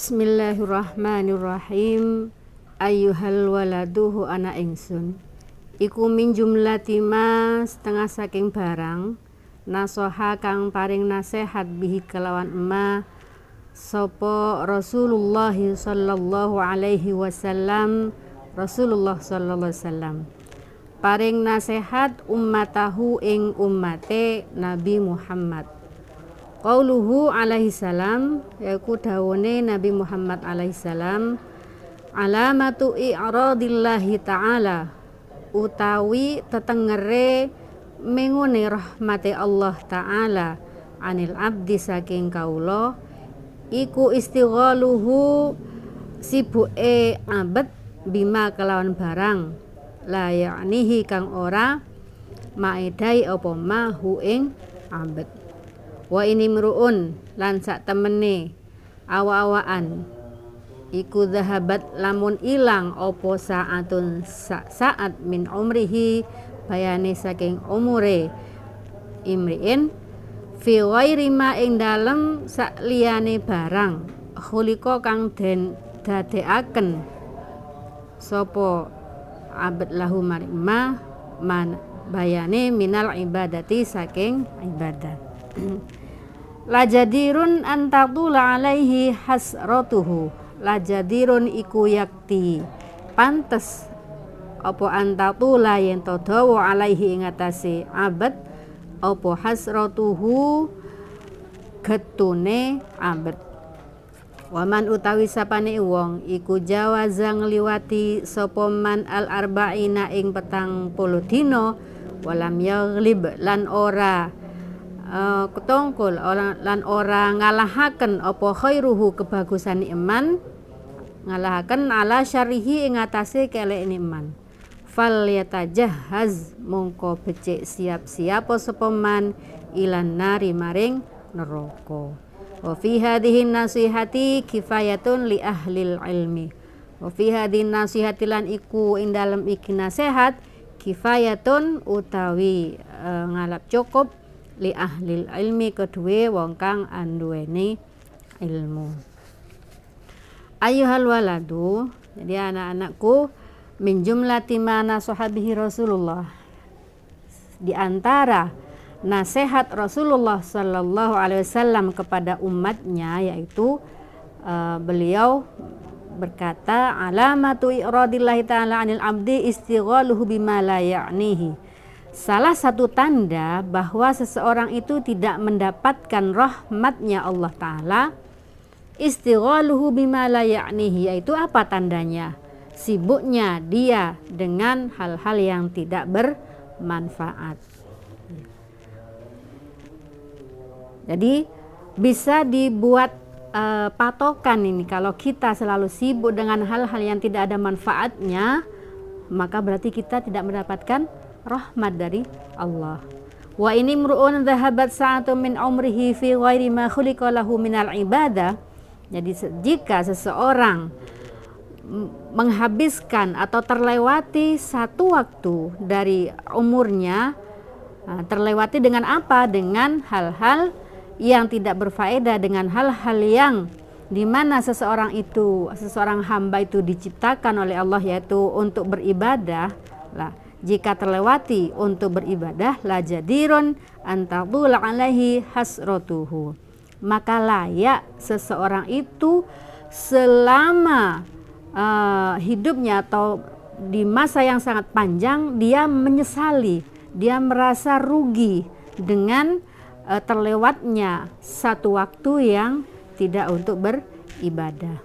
Bismillahirrahmanirrahim. Ayyuhal waladuhu ana ingsun iku min jumlati ma setengah saking barang nasoha kang paring nasihat bihi kelawan ma sapa Rasulullah sallallahu alaihi wasallam. Rasulullah sallallahu alaihi wasallam paring nasihat ummatahu ing ummate Nabi Muhammad. Qauluhu alaihi salam, yaiku dawuhne Nabi Muhammad alaihi salam, alamatu i'radillahi ta'ala, utawi tetengere mengune rahmate Allah ta'ala anil abdi saking kaula, iku istighaluhu sibuke abad bima kelawan barang la ya'nihi kang ora maedai apa mahu ing abad. Wa ini mruun lan sak temene awa-awaan iku zahabat lamun ilang opo saatun saat min umrihi bayane saking umure imriin fi ghairi ma ing dalem sakliyane barang khuliqa kang den dadekaken sapa abad lahu maring man bayane minal ibadati saking ibadah. Lajadirun antatula alaihi hasratuhu, lajadirun iku yakti pantes apa antatula yen to dawa alaihi ing atase abad apa hasratuhu getune abad. Waman utawi sapane wong iku jawaza ngliwati sapa man al arba'ina ing 40 dina walam yaghlib lan ora ketongkol lan ora ngalahaken apa khairuhu kebagusan iman, ngalahaken ala syarihi ing atase kelekne iman. Fal yatajahhaz mongko becik siap-siap sapa man ilan nari maring neraka. Wa fi hadhihi nasihati kifayatun li ahlil ilmi. Wa fi hadhihi nasihati lan iku ing dalem iki nasihat kifayatun utawi ngalap cukup li ahlil ilmi kedue wong kang anduweni ilmu. Ayyuhal waladu, jadi anak-anakku, min jumlati mana sahabihi Rasulullah, di antara nasihat Rasulullah sallallahu alaihi wasallam kepada umatnya, yaitu beliau berkata, alamatu i'radillahi ta'ala anil abdi istighaluhu bima la ya'nihi. Salah satu tanda bahwa seseorang itu tidak mendapatkan rahmatnya Allah Ta'ala, istighaluhu bima la ya'nihi, yaitu apa tandanya? Sibuknya dia dengan hal-hal yang tidak bermanfaat. Jadi bisa dibuat patokan ini, kalau kita selalu sibuk dengan hal-hal yang tidak ada manfaatnya, maka berarti kita tidak mendapatkan rahmat dari Allah. Wa ini mru'un dhahabat sa'atun min umrihi fi ghairi ma khuliqa lahu minal ibadah. Jadi jika seseorang menghabiskan atau terlewati satu waktu dari umurnya, terlewati dengan apa? Dengan hal-hal yang tidak berfaedah, dengan hal-hal yang dimana seseorang hamba itu diciptakan oleh Allah yaitu untuk beribadah lah. Jika terlewati untuk beribadah, la jadirun antadula alaihi hasratuhu, maka layak seseorang itu selama hidupnya atau di masa yang sangat panjang dia menyesali, dia merasa rugi dengan terlewatnya satu waktu yang tidak untuk beribadah.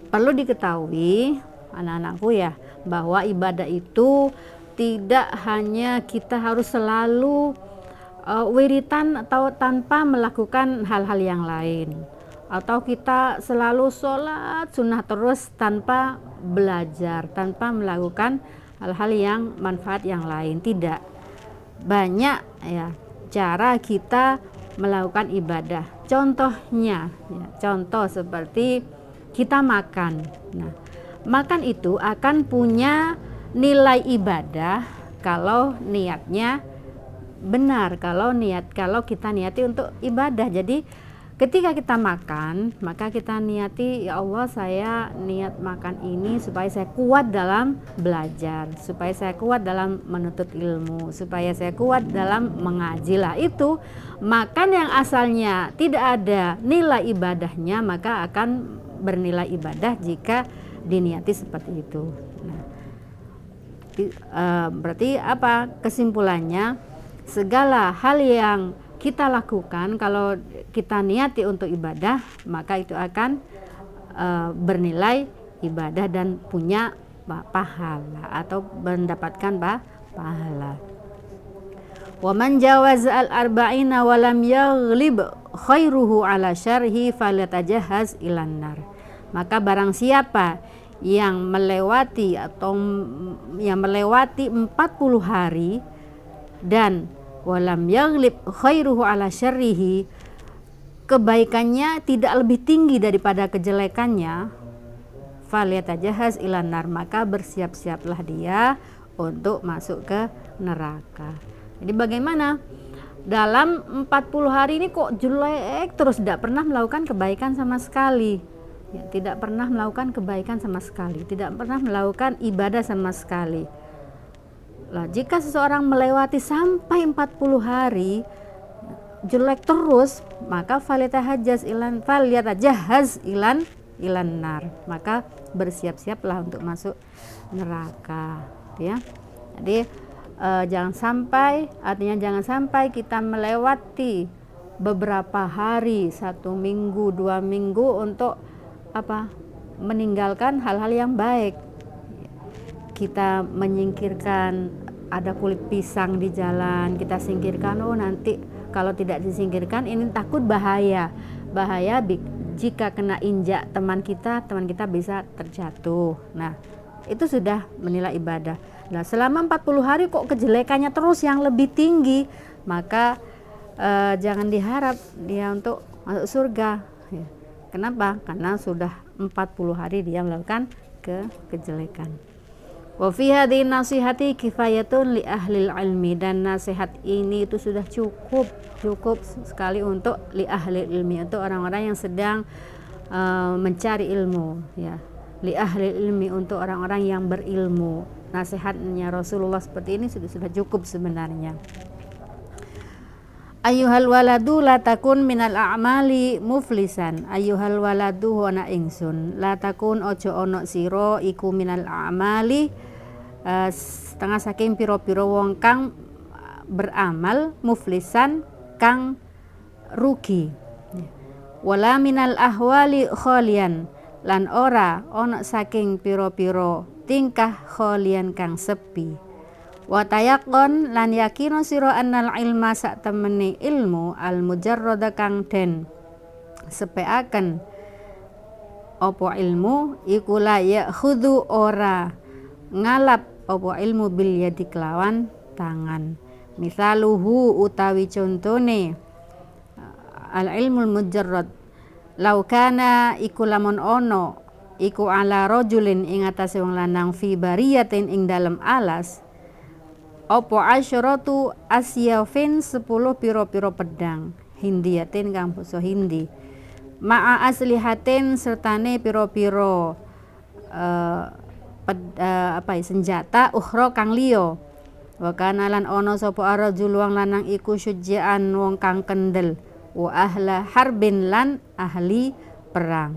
Perlu diketahui anak-anakku ya, bahwa ibadah itu tidak hanya kita harus selalu wiritan atau tanpa melakukan hal-hal yang lain, atau kita selalu sholat sunnah terus tanpa belajar, tanpa melakukan hal-hal yang manfaat yang lain. Tidak, banyak ya cara kita melakukan ibadah. Contohnya ya, contoh seperti kita makan. Nah, makan itu akan punya nilai ibadah kalau niatnya benar, kalau kita niati untuk ibadah. Jadi ketika kita makan, maka kita niati, ya Allah, saya niat makan ini supaya saya kuat dalam belajar, supaya saya kuat dalam menuntut ilmu, supaya saya kuat dalam mengaji. Lah itu makan yang asalnya tidak ada nilai ibadahnya, maka akan bernilai ibadah jika diniati seperti itu. Nah, berarti apa kesimpulannya? Segala hal yang kita lakukan kalau kita niati untuk ibadah, maka itu akan bernilai ibadah dan punya pahala atau mendapatkan pahala. Wa man jawaza al-arba'ina wa lam yaghlib khairuhu ala syarhi falyatajahhaz ilan nar. Maka barang siapa yang melewati 40 hari dan walam yaghlib khairuhu ala syarrihi, kebaikannya tidak lebih tinggi daripada kejelekannya, falyatajahhaz ilan nar, maka bersiap-siaplah dia untuk masuk ke neraka. Jadi bagaimana? Dalam 40 hari ini kok jelek terus, tidak pernah melakukan kebaikan sama sekali. Ya, tidak pernah melakukan kebaikan sama sekali, tidak pernah melakukan ibadah sama sekali. Lah, jika seseorang melewati sampai 40 hari jelek terus, maka falyatajahhaz ilan nar, maka bersiap-siaplah untuk masuk neraka, ya. Jadi jangan sampai kita melewati beberapa hari, 1 minggu, 2 minggu untuk meninggalkan hal-hal yang baik. Kita menyingkirkan, ada kulit pisang di jalan, kita singkirkan, nanti kalau tidak disingkirkan ini takut bahaya jika kena injak teman kita bisa terjatuh. Nah, itu sudah menilai ibadah. Nah, selama 40 hari kok kejelekannya terus yang lebih tinggi, maka jangan diharap dia untuk masuk surga, ya. Kenapa? Karena sudah 40 hari dia melakukan kejelekan. Wa fi hadhihi nasihati kifayatun li ahlil ilmi, dan nasihat ini itu sudah cukup sekali untuk li ahlil ilmi, untuk orang-orang yang sedang mencari ilmu, ya. Li ahlil ilmi, untuk orang-orang yang berilmu. Nasihatnya Rasulullah seperti ini sudah cukup sebenarnya. Ayyuhal waladu la takun minal a'mali muflisan. Ayyuhal waladu wana ingsun, la takun ojo ono siro iku minal a'mali setengah saking piro-piro wong kang beramal, muflisan kang rugi. Wala minal ahwali kholian, lan ora ono saking piro-piro tingkah kholian kang sepi. Wa tayaqon, lan yakino sira annal ilma sak temene ilmu al mujarrada kang den sepeaken apa ilmu iku la yakhudhu, ora ngalap apa ilmu bil yadi kelawan tangan. Misaluhu, utawi contone al ilmul mujarrad, laukana iku lamun ono iku ala rajulin ing atase wong lanang fi bariyatin ing dalem alas opo asyaratu asyafin 10 piro-piro pedang hindiyatin kang basa Hindi, ma'a aslihatin sertane piro-piro senjata ukhra kang liya. Wa kana lan ana sapa arajul wong lanang iku syujaan wong kang kendel, wa ahla harbin lan ahli perang.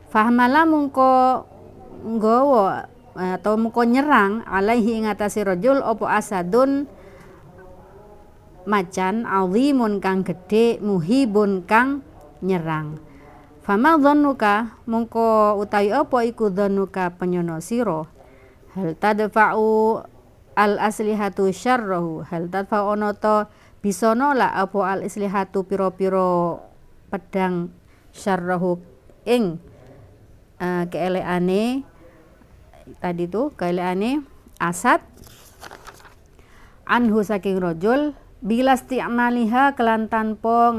Fahmala mungko nggawa atau muko nyerang alaihi ing atase rajul opo asadun macan azimun kang gede muhibun kang nyerang. Fama dhannuka, mungko utawi apa iku dhannuka penyono sira, hal tadfa'u al aslihatu syarrahu, hal tadfa'u to bisa nolak apa al aslihatu piro-piro pedang syarrahu ing keeleane tadi tuh kailane asad anhu saking rajul bila isti'maliha kelawan tanpa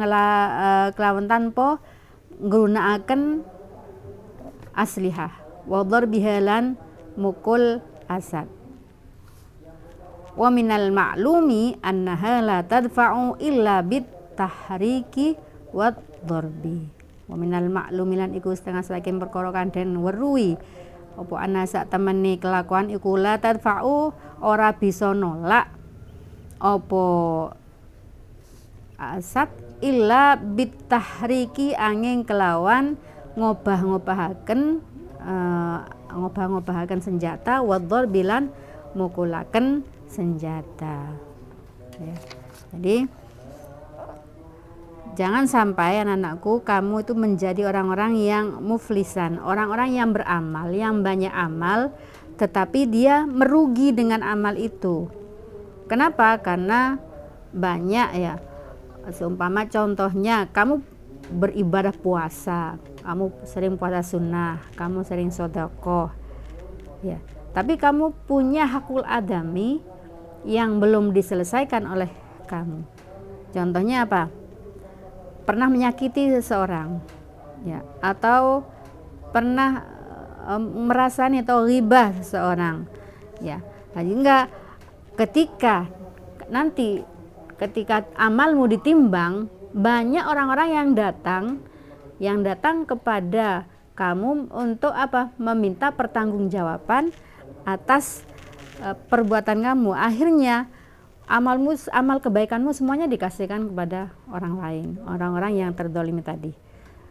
nggunakaken aslihah wa darbiha lan mukul asad. Wa minal ma'lumi annaha la tadfa'u illa bit tahriki wat dharbi. Wa minal ma'lumi lan iku setengah saking perkara kang den weruhi apa ana sak temene kelakuan iku la tadfa'u ora bisa nolak apa asat illa bit tahriki angin kelawan ngobah-ngobahaken ngobah-ngobahaken senjata wat dharbi lan mukulaken senjata ya. Jadi jangan sampai anak-anakku kamu itu menjadi orang-orang yang muflisan, orang-orang yang beramal, yang banyak amal tetapi dia merugi dengan amal itu. Kenapa? Karena banyak ya, seumpama contohnya kamu beribadah puasa, kamu sering puasa sunnah, kamu sering sedekah ya, tapi kamu punya hakul adami yang belum diselesaikan oleh kamu. Contohnya apa? Pernah menyakiti seseorang ya, atau pernah merasani atau ghibah seseorang ya. Sehingga ketika amalmu ditimbang, banyak orang-orang yang datang kepada kamu untuk apa? Meminta pertanggungjawaban atas perbuatan kamu. Akhirnya amal kebaikanmu semuanya dikasihkan kepada orang lain, orang-orang yang terdolimi tadi,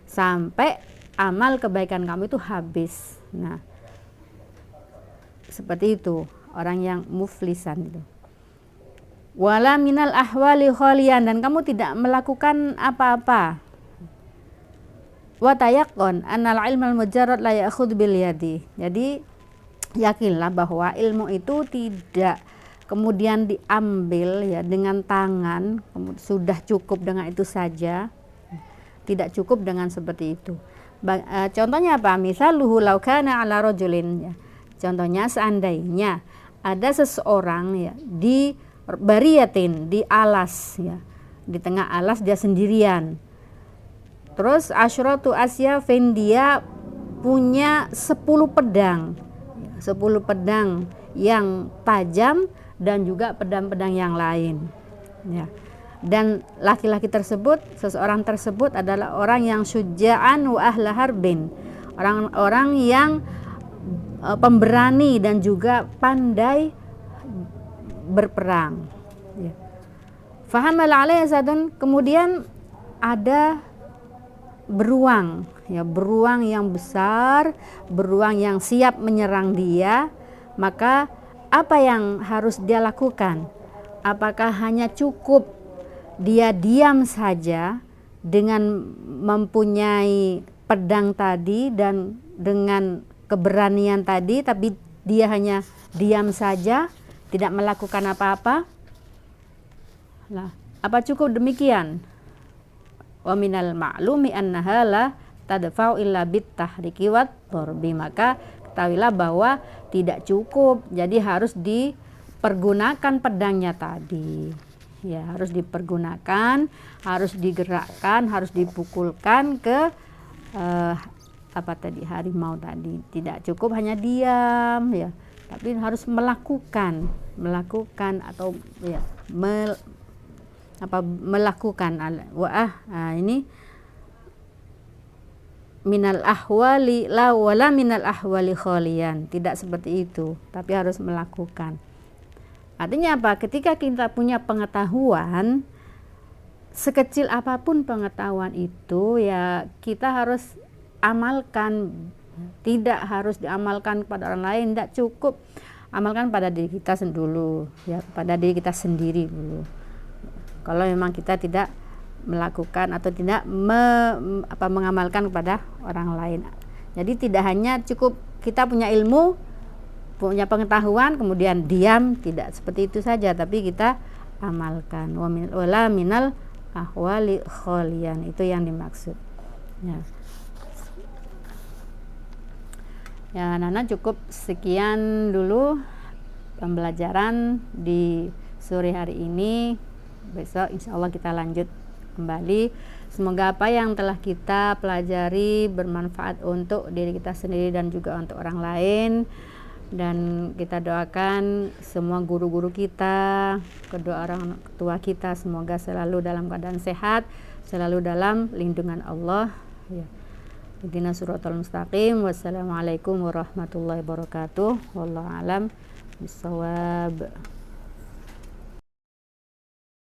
sampai amal kebaikan kamu itu habis. Nah, seperti itu orang yang muflisan itu. Wala minal ahwali khalian, dan kamu tidak melakukan apa-apa. Wa tayaqqan annal ilmal mujarrad la ya'khudh bil yadi. Jadi yakinlah bahwa ilmu itu tidak kemudian diambil ya dengan tangan, sudah cukup dengan itu saja, tidak cukup dengan seperti itu. Contohnya apa? Misaluhu law kana ala rajulin ya. Contohnya seandainya ada seseorang ya di bariyatin, di alas ya, di tengah alas dia sendirian. Terus asyratu asyafin, dia punya 10 pedang, 10 pedang yang tajam dan juga pedang-pedang yang lain ya. Dan laki-laki tersebut, seseorang tersebut adalah orang yang syuja'an wa ahla harbin, orang-orang yang pemberani dan juga pandai berperang ya. Fahamal alaihi sadun, kemudian ada beruang ya, beruang yang besar, beruang yang siap menyerang dia. Maka apa yang harus dia lakukan? Apakah hanya cukup dia diam saja dengan mempunyai pedang tadi dan dengan keberanian tadi, tapi dia hanya diam saja, tidak melakukan apa-apa? Nah, apa cukup demikian? Wa minal ma'lumi annaha la tadfa'u illa bit tahriki wat dharbi. Maka ketahuilah bahwa tidak cukup, jadi harus dipergunakan pedangnya tadi ya, harus dipergunakan, harus digerakkan, harus dipukulkan ke apa tadi, harimau tadi. Tidak cukup hanya diam ya, tapi harus melakukan atau ya melakukan ini minal ahwali la wala minal ahwali khalian, tidak seperti itu, tapi harus melakukan. Artinya apa? Ketika kita punya pengetahuan, sekecil apapun pengetahuan itu ya kita harus amalkan, tidak harus diamalkan kepada orang lain, tidak cukup, amalkan pada diri kita dulu ya, pada diri kita sendiri dulu. Kalau memang kita tidak melakukan atau tidak mengamalkan kepada orang lain. Jadi tidak hanya cukup kita punya ilmu, punya pengetahuan kemudian diam, tidak seperti itu saja, tapi kita amalkan. Wala minal ahwali khalian, itu yang dimaksud ya. Ya, Nana cukup sekian dulu pembelajaran di sore hari ini. Besok insya Allah kita lanjut kembali. Semoga apa yang telah kita pelajari bermanfaat untuk diri kita sendiri dan juga untuk orang lain. Dan kita doakan semua guru-guru kita, kedua orang tua kita semoga selalu dalam keadaan sehat, selalu dalam lindungan Allah. Ya. Ihdinas siratal mustaqim. Wassalamualaikum warahmatullahi wabarakatuh. Wallahu alam bisawab.